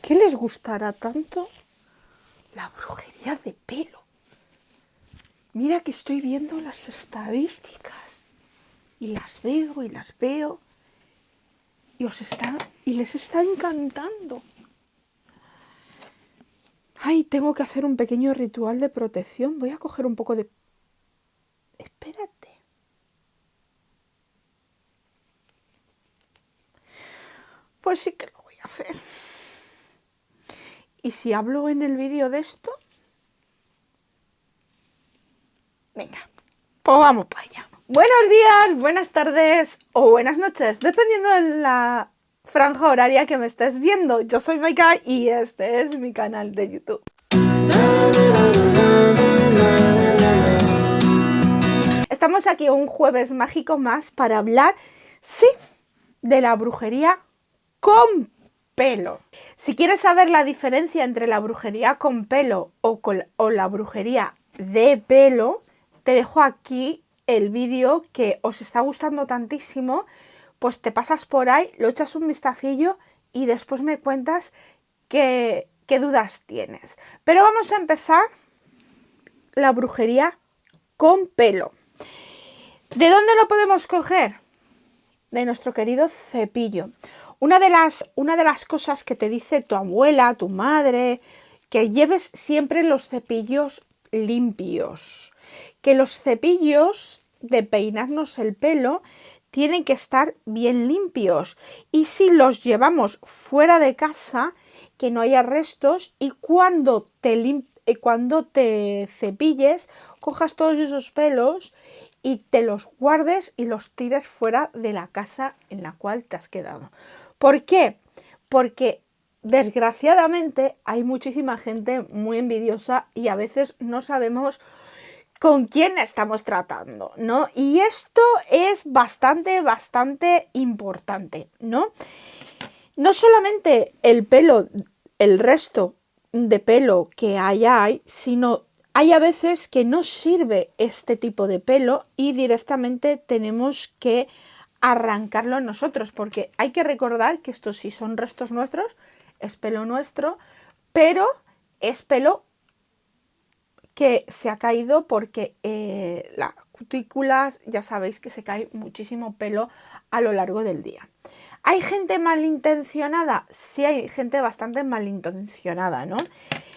qué les gustará tanto la brujería de pelo? Mira que estoy viendo las estadísticas y las veo y las veo y les está encantando. Ay, tengo que hacer un pequeño ritual de protección. Voy a coger un poco de... Espérate. Pues sí que lo voy a hacer. ¿Y si hablo en el vídeo de esto? Venga, pues vamos para allá. Buenos días, buenas tardes o buenas noches, dependiendo de la franja horaria que me estés viendo. Yo soy Maika y este es mi canal de YouTube. Estamos aquí un jueves mágico más para hablar, sí, de la brujería con pelo. Si quieres saber la diferencia entre la brujería con pelo o la brujería de pelo, te dejo aquí el vídeo que os está gustando tantísimo, pues te pasas por ahí, lo echas un vistacillo y después me cuentas qué dudas tienes. Pero vamos a empezar la brujería con pelo. ¿De dónde lo podemos coger? De nuestro querido cepillo. Una de las cosas que te dice tu abuela, tu madre, que lleves siempre los cepillos limpios. Que los cepillos de peinarnos el pelo tienen que estar bien limpios. Y si los llevamos fuera de casa, que no haya restos y cuando te cepilles, cojas todos esos pelos y te los guardes y los tires fuera de la casa en la cual te has quedado. ¿Por qué? Porque desgraciadamente hay muchísima gente muy envidiosa y a veces no sabemos con quién estamos tratando, ¿no? Y esto es bastante importante, ¿no? No solamente el pelo, el resto de pelo que hay, sino hay a veces que no sirve este tipo de pelo y directamente tenemos que arrancarlo nosotros, porque hay que recordar que estos sí son restos nuestros, es pelo nuestro, pero es pelo que se ha caído porque las cutículas, ya sabéis que se cae muchísimo pelo a lo largo del día. ¿Hay gente malintencionada? Sí, hay gente bastante malintencionada, ¿no?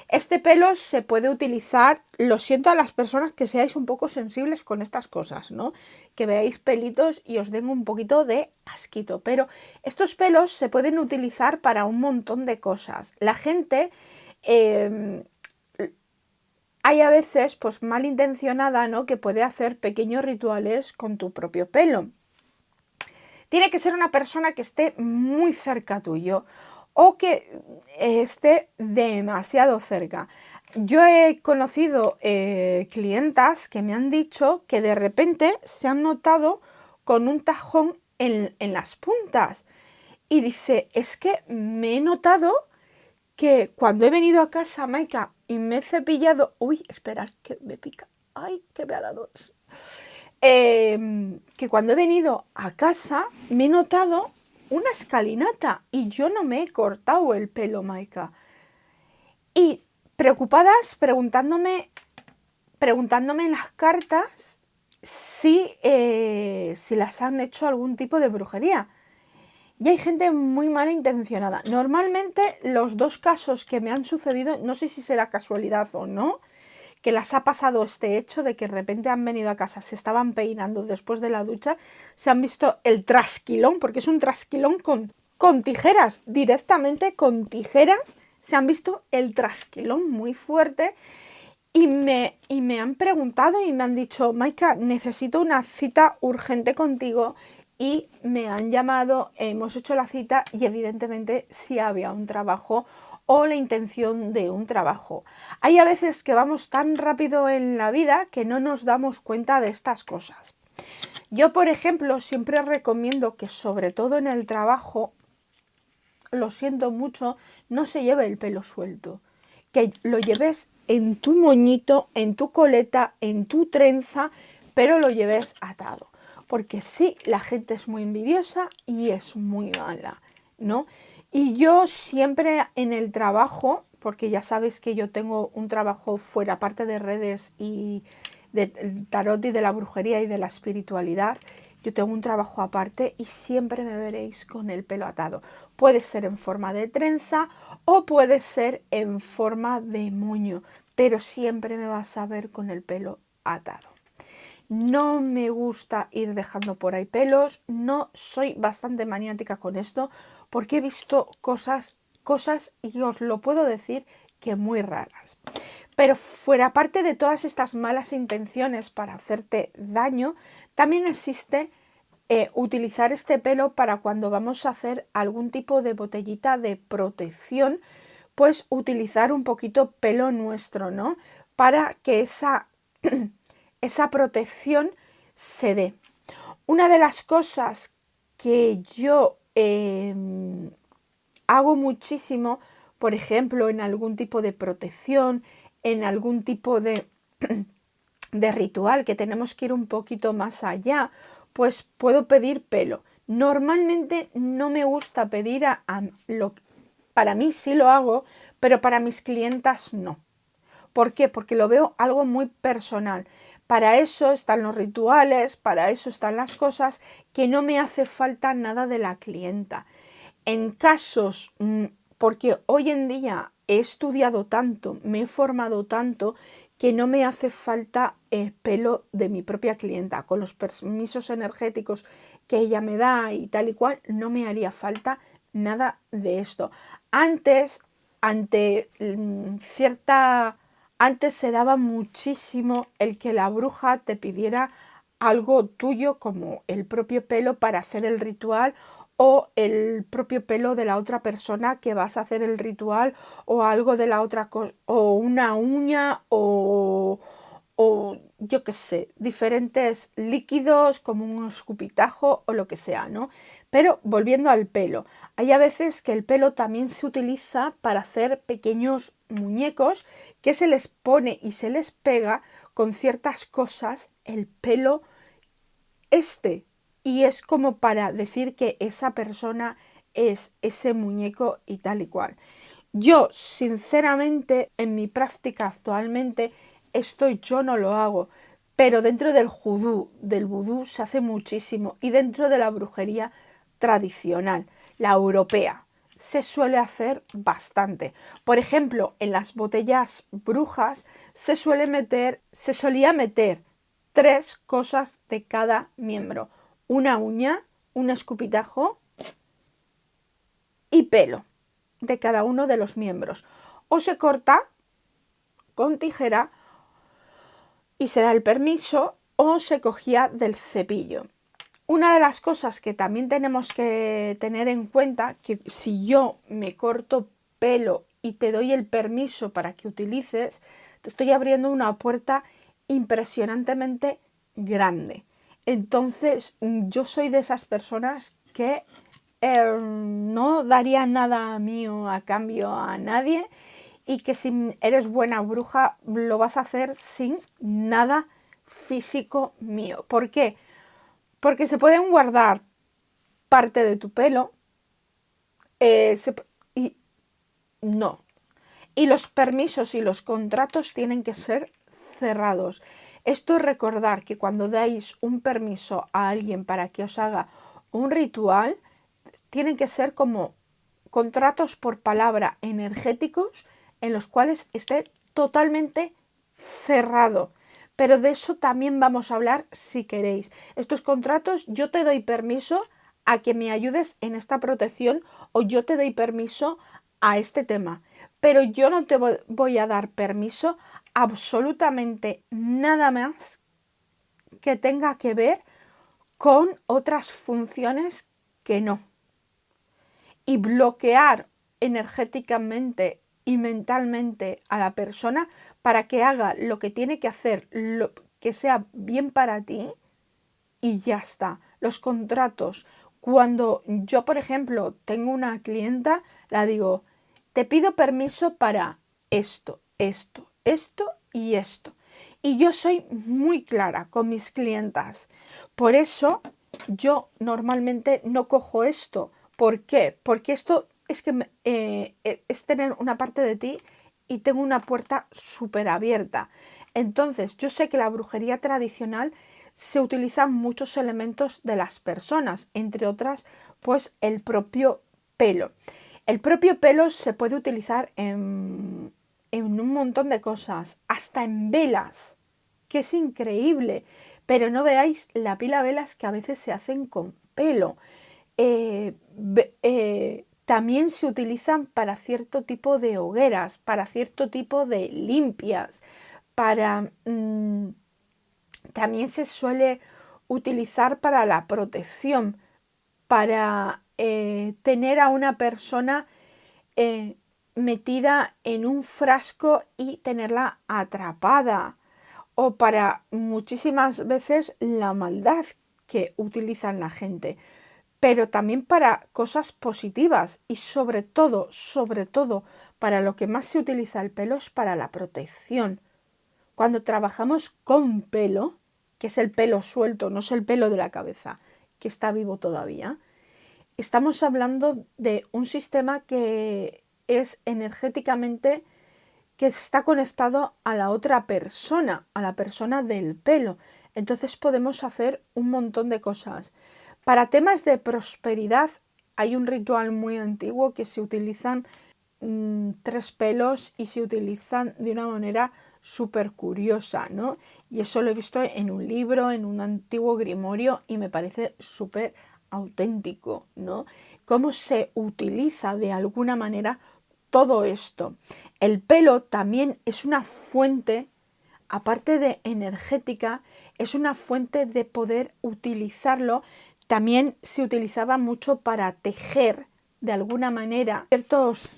Este pelo se puede utilizar, lo siento a las personas que seáis un poco sensibles con estas cosas, ¿no? Que veáis pelitos y os den un poquito de asquito, pero estos pelos se pueden utilizar para un montón de cosas. La gente... hay a veces, pues malintencionada, ¿no? Que puede hacer pequeños rituales con tu propio pelo. Tiene que ser una persona que esté muy cerca tuyo o que esté demasiado cerca. Yo he conocido clientas que me han dicho que de repente se han notado con un tajón en las puntas. Y dice, es que me he notado que cuando he venido a casa, Maika, y me he cepillado... Uy, espera, que me pica. Ay, que me ha dado... que cuando he venido a casa me he notado una escalinata y yo no me he cortado el pelo, Maika. Y preocupadas, preguntándome en las cartas si las han hecho algún tipo de brujería. Y hay gente muy malintencionada. Normalmente los dos casos que me han sucedido, no sé si será casualidad o no, que las ha pasado este hecho de que de repente han venido a casa, se estaban peinando después de la ducha, se han visto el trasquilón, porque es un trasquilón con tijeras, directamente con tijeras, se han visto el trasquilón muy fuerte y me han preguntado y me han dicho, Maika, necesito una cita urgente contigo. Y me han llamado, hemos hecho la cita y evidentemente sí había un trabajo o la intención de un trabajo. Hay a veces que vamos tan rápido en la vida que no nos damos cuenta de estas cosas. Yo, por ejemplo, siempre recomiendo que sobre todo en el trabajo, lo siento mucho, no se lleve el pelo suelto. Que lo lleves en tu moñito, en tu coleta, en tu trenza, pero lo lleves atado. Porque sí, la gente es muy envidiosa y es muy mala, ¿no? Y yo siempre en el trabajo, porque ya sabes que yo tengo un trabajo fuera, aparte de redes y del tarot y de la brujería y de la espiritualidad, yo tengo un trabajo aparte y siempre me veréis con el pelo atado. Puede ser en forma de trenza o puede ser en forma de moño, pero siempre me vas a ver con el pelo atado. No me gusta ir dejando por ahí pelos, no soy bastante maniática con esto porque he visto cosas y os lo puedo decir que muy raras. Pero fuera parte de todas estas malas intenciones para hacerte daño, también existe utilizar este pelo para cuando vamos a hacer algún tipo de botellita de protección, pues utilizar un poquito pelo nuestro, ¿no? Para que esa protección se dé. Una de las cosas que yo hago muchísimo, por ejemplo, en algún tipo de protección, en algún tipo de ritual que tenemos que ir un poquito más allá, pues puedo pedir pelo. Normalmente no me gusta pedir para mí sí lo hago, pero para mis clientas no. ¿Por qué? Porque lo veo algo muy personal. Para eso están los rituales, para eso están las cosas que no me hace falta nada de la clienta. En casos, porque hoy en día he estudiado tanto, me he formado tanto, que no me hace falta pelo de mi propia clienta. Con los permisos energéticos que ella me da y tal y cual, no me haría falta nada de esto. Antes, ante cierta... Antes se daba muchísimo el que la bruja te pidiera algo tuyo como el propio pelo para hacer el ritual o el propio pelo de la otra persona que vas a hacer el ritual o algo de la otra cosa o una uña o yo qué sé, diferentes líquidos como un escupitajo o lo que sea, ¿no? Pero volviendo al pelo, hay a veces que el pelo también se utiliza para hacer pequeños muñecos que se les pone y se les pega con ciertas cosas el pelo y es como para decir que esa persona es ese muñeco y tal y cual. Yo, sinceramente, en mi práctica actualmente, yo no lo hago, pero dentro del vudú se hace muchísimo y dentro de la brujería tradicional, la europea, se suele hacer bastante. Por ejemplo, en las botellas brujas se solía meter 3 cosas de cada miembro: una uña, un escupitajo y pelo de cada uno de los miembros. O se corta con tijera y se da el permiso, o se cogía del cepillo. Una de las cosas que también tenemos que tener en cuenta, que si yo me corto pelo y te doy el permiso para que utilices, te estoy abriendo una puerta impresionantemente grande. Entonces, yo soy de esas personas que no daría nada mío a cambio a nadie, y que si eres buena bruja lo vas a hacer sin nada físico mío. ¿Por qué? Porque se pueden guardar parte de tu pelo y no. Y los permisos y los contratos tienen que ser cerrados. Esto es recordar que cuando dais un permiso a alguien para que os haga un ritual, tienen que ser como contratos por palabra energéticos en los cuales esté totalmente cerrado. Pero de eso también vamos a hablar si queréis. Estos contratos, yo te doy permiso a que me ayudes en esta protección o yo te doy permiso a este tema. Pero yo no te voy a dar permiso absolutamente nada más que tenga que ver con otras funciones que no. Y bloquear energéticamente y mentalmente a la persona para que haga lo que tiene que hacer, lo que sea bien para ti, y ya está. Los contratos, cuando yo, por ejemplo, tengo una clienta, la digo, te pido permiso para esto, esto, esto y esto. Y yo soy muy clara con mis clientas. Por eso yo normalmente no cojo esto. ¿Por qué? Porque esto es que es tener una parte de ti y tengo una puerta súper abierta. Entonces, yo sé que la brujería tradicional se utilizan muchos elementos de las personas, entre otras, pues el propio pelo. El propio pelo se puede utilizar en un montón de cosas, hasta en velas, que es increíble. Pero no veáis la pila de velas que a veces se hacen con pelo. También se utilizan para cierto tipo de hogueras, para cierto tipo de limpias, para también se suele utilizar para la protección, para tener a una persona metida en un frasco y tenerla atrapada, o para muchísimas veces la maldad que utilizan la gente, pero también para cosas positivas y sobre todo, para lo que más se utiliza el pelo es para la protección. Cuando trabajamos con pelo, que es el pelo suelto, no es el pelo de la cabeza, que está vivo todavía, estamos hablando de un sistema que es energéticamente que está conectado a la otra persona, a la persona del pelo. Entonces podemos hacer un montón de cosas. Para temas de prosperidad hay un ritual muy antiguo que se utilizan 3 pelos y se utilizan de una manera súper curiosa, ¿no? Y eso lo he visto en un libro, en un antiguo grimorio y me parece súper auténtico, ¿no? Cómo se utiliza de alguna manera todo esto. El pelo también es una fuente, aparte de energética, es una fuente de poder utilizarlo. También se utilizaba mucho para tejer de alguna manera ciertos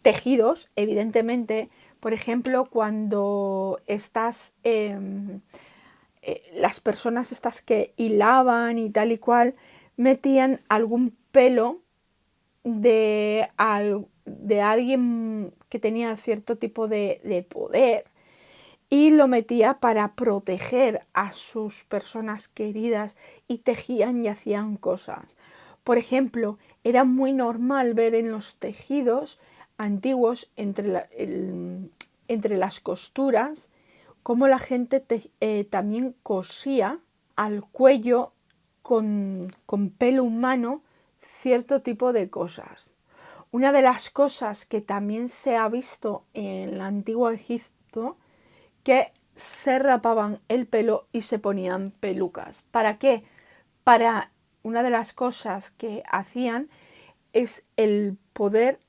tejidos, evidentemente. Por ejemplo, cuando las personas estas que hilaban y tal y cual, metían algún pelo de alguien que tenía cierto tipo de poder y lo metía para proteger a sus personas queridas y tejían y hacían cosas. Por ejemplo, era muy normal ver en los tejidos antiguos entre las costuras cómo la gente también cosía al cuello con pelo humano cierto tipo de cosas. Una de las cosas que también se ha visto en el antiguo Egipto, que se rapaban el pelo y se ponían pelucas. ¿Para qué? Para una de las cosas que hacían es el poder,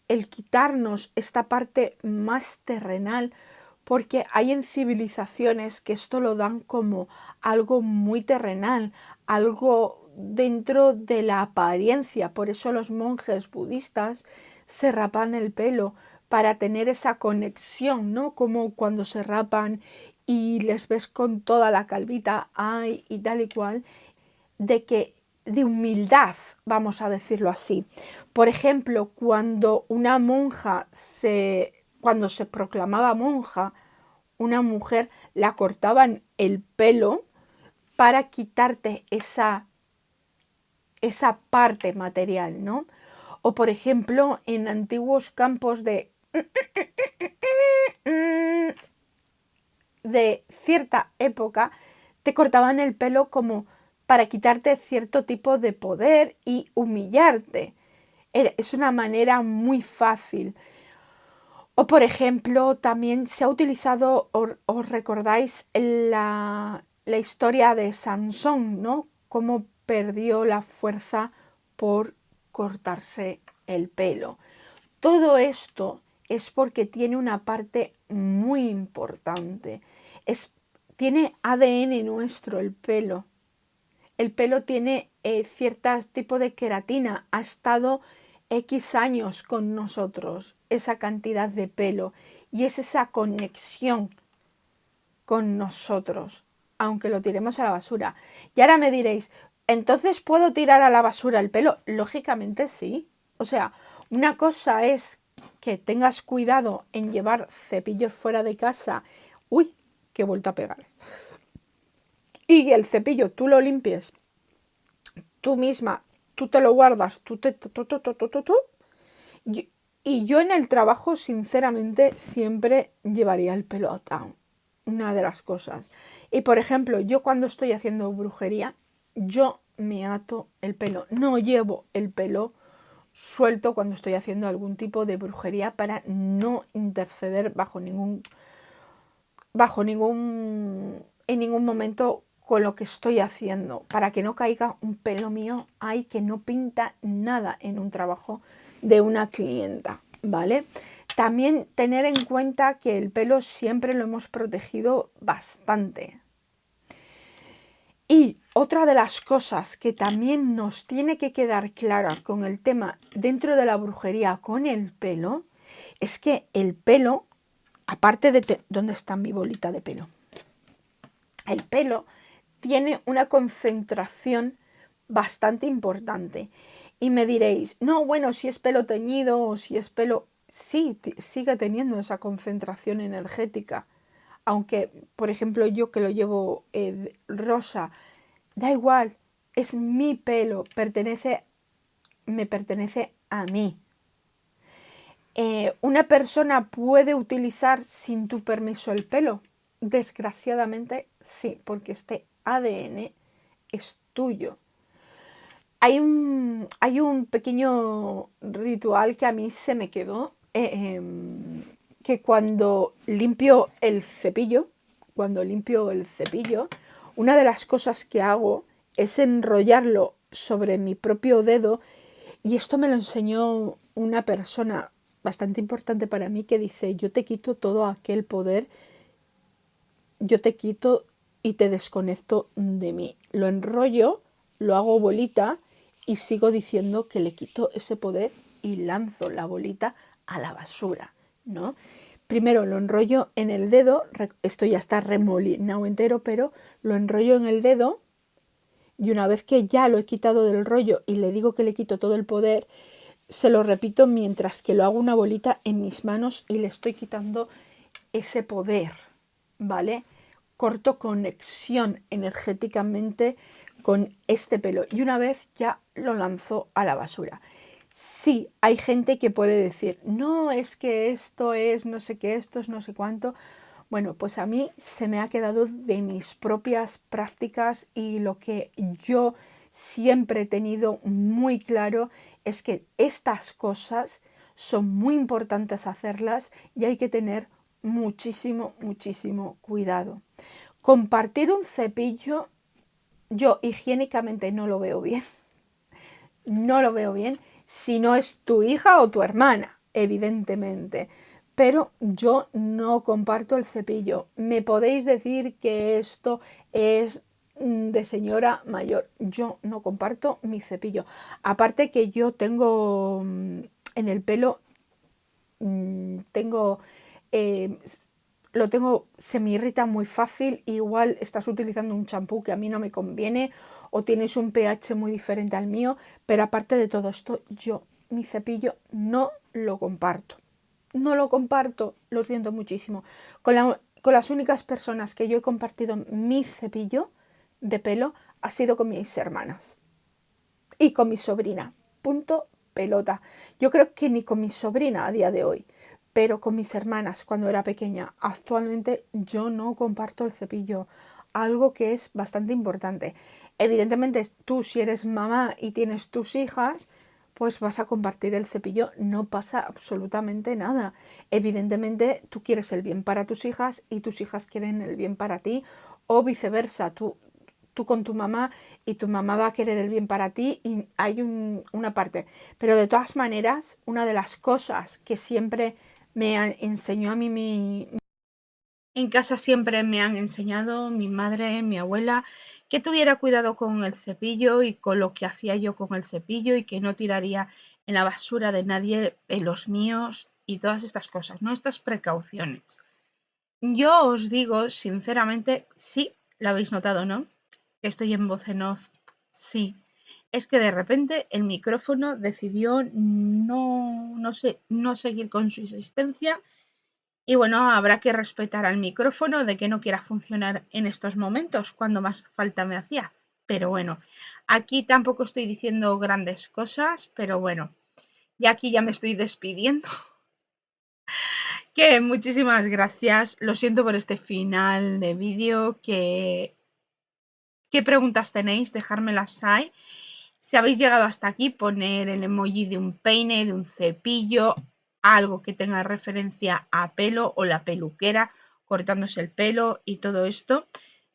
el quitarnos esta parte más terrenal, porque hay en civilizaciones que esto lo dan como algo muy terrenal, algo dentro de la apariencia. Por eso los monjes budistas se rapan el pelo para tener esa conexión, ¿no? Como cuando se rapan y les ves con toda la calvita, ay, y tal y cual, de humildad, vamos a decirlo así. Por ejemplo, cuando cuando se proclamaba monja, una mujer la cortaban el pelo para quitarte esa parte material, ¿no? O por ejemplo, en antiguos campos de cierta época, te cortaban el pelo como para quitarte cierto tipo de poder y humillarte. Es una manera muy fácil. O por ejemplo, también se ha utilizado, os recordáis la historia de Sansón, ¿no? Cómo perdió la fuerza por cortarse el pelo. Todo esto es porque tiene una parte muy importante. Tiene ADN nuestro el pelo. El pelo tiene cierto tipo de queratina. Ha estado X años con nosotros, esa cantidad de pelo. Y es esa conexión con nosotros, aunque lo tiremos a la basura. Y ahora me diréis, ¿entonces puedo tirar a la basura el pelo? Lógicamente sí. O sea, una cosa es que tengas cuidado en llevar cepillos fuera de casa. Uy, que he vuelto a pegar. Y el cepillo tú lo limpies tú misma, tú te lo guardas, tú. Yo- y yo en el trabajo, sinceramente, siempre llevaría el pelo atado. Una de las cosas. Y por ejemplo, yo cuando estoy haciendo brujería, yo me ato el pelo. No llevo el pelo suelto cuando estoy haciendo algún tipo de brujería para no interceder en ningún momento con lo que estoy haciendo, para que no caiga un pelo mío ahí que no pinta nada en un trabajo de una clienta, ¿vale? También tener en cuenta que el pelo siempre lo hemos protegido bastante. Y otra de las cosas que también nos tiene que quedar clara con el tema dentro de la brujería con el pelo, es que el pelo, aparte de ¿dónde está mi bolita de pelo? El pelo tiene una concentración bastante importante. Y me diréis, no, bueno, si es pelo teñido o si es pelo... Sí, sigue teniendo esa concentración energética. Aunque, por ejemplo, yo que lo llevo rosa, da igual, es mi pelo, me pertenece a mí. ¿Una persona puede utilizar sin tu permiso el pelo? Desgraciadamente sí, porque este ADN es tuyo. Hay un pequeño ritual que a mí se me quedó, que cuando limpio el cepillo, una de las cosas que hago es enrollarlo sobre mi propio dedo, y esto me lo enseñó una persona bastante importante para mí que dice, yo te quito todo aquel poder, yo te quito y te desconecto de mí. Lo enrollo, lo hago bolita y sigo diciendo que le quito ese poder y lanzo la bolita a la basura, ¿no? Primero lo enrollo en el dedo, esto ya está remolinado entero, pero lo enrollo en el dedo y una vez que ya lo he quitado del rollo y le digo que le quito todo el poder, se lo repito mientras que lo hago una bolita en mis manos y le estoy quitando ese poder, ¿vale? Corto conexión energéticamente con este pelo y una vez ya lo lanzo a la basura. Sí, hay gente que puede decir, no, es que esto es no sé qué, esto es no sé cuánto. Bueno, pues a mí se me ha quedado de mis propias prácticas y lo que yo siempre he tenido muy claro es que estas cosas son muy importantes hacerlas y hay que tener muchísimo, muchísimo cuidado. Compartir un cepillo, yo higiénicamente no lo veo bien. No lo veo bien si no es tu hija o tu hermana, evidentemente. Pero yo no comparto el cepillo. Me podéis decir que esto es de señora mayor. Yo no comparto mi cepillo. Aparte que yo tengo en el pelo, tengo eh, se me irrita muy fácil, igual estás utilizando un champú que a mí no me conviene o tienes un pH muy diferente al mío, pero aparte de todo esto, yo mi cepillo no lo comparto. No lo comparto, lo siento muchísimo. Con las únicas personas que yo he compartido mi cepillo de pelo ha sido con mis hermanas y con mi sobrina. Punto pelota. Yo creo que ni con mi sobrina a día de hoy, pero con mis hermanas cuando era pequeña. Actualmente yo no comparto el cepillo, algo que es bastante importante. Evidentemente tú si eres mamá y tienes tus hijas, pues vas a compartir el cepillo, no pasa absolutamente nada. Evidentemente tú quieres el bien para tus hijas y tus hijas quieren el bien para ti o viceversa. Tú con tu mamá y tu mamá va a querer el bien para ti y hay una parte. Pero de todas maneras, una de las cosas que siempre enseñó a mí en casa siempre me han enseñado mi madre, mi abuela, que tuviera cuidado con el cepillo y con lo que hacía yo con el cepillo y que no tiraría en la basura de nadie en los míos y todas estas cosas, ¿no? Estas precauciones. Yo os digo, sinceramente, sí, lo habéis notado, ¿no? Estoy en voz en off. Sí. Es que de repente el micrófono decidió no sé, no seguir con su existencia. Y bueno, habrá que respetar al micrófono de que no quiera funcionar en estos momentos, cuando más falta me hacía. Pero bueno, aquí tampoco estoy diciendo grandes cosas, pero bueno, Y aquí ya me estoy despidiendo. Que muchísimas gracias. Lo siento por este final de vídeo. ¿Qué preguntas tenéis? Dejármelas ahí. Si habéis llegado hasta aquí, poner el emoji de un peine, de un cepillo, algo que tenga referencia a pelo o la peluquera cortándose el pelo y todo esto.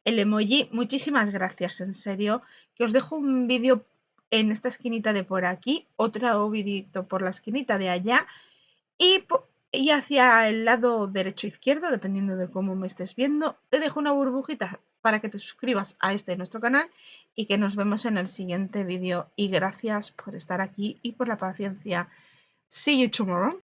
El emoji, muchísimas gracias, en serio. Que os dejo un vídeo en esta esquinita de por aquí, otro vídeo por la esquinita de allá y hacia el lado derecho o izquierdo, dependiendo de cómo me estés viendo, te dejo una burbujita para que te suscribas a nuestro canal y que nos vemos en el siguiente vídeo. Y gracias por estar aquí y por la paciencia. See you tomorrow.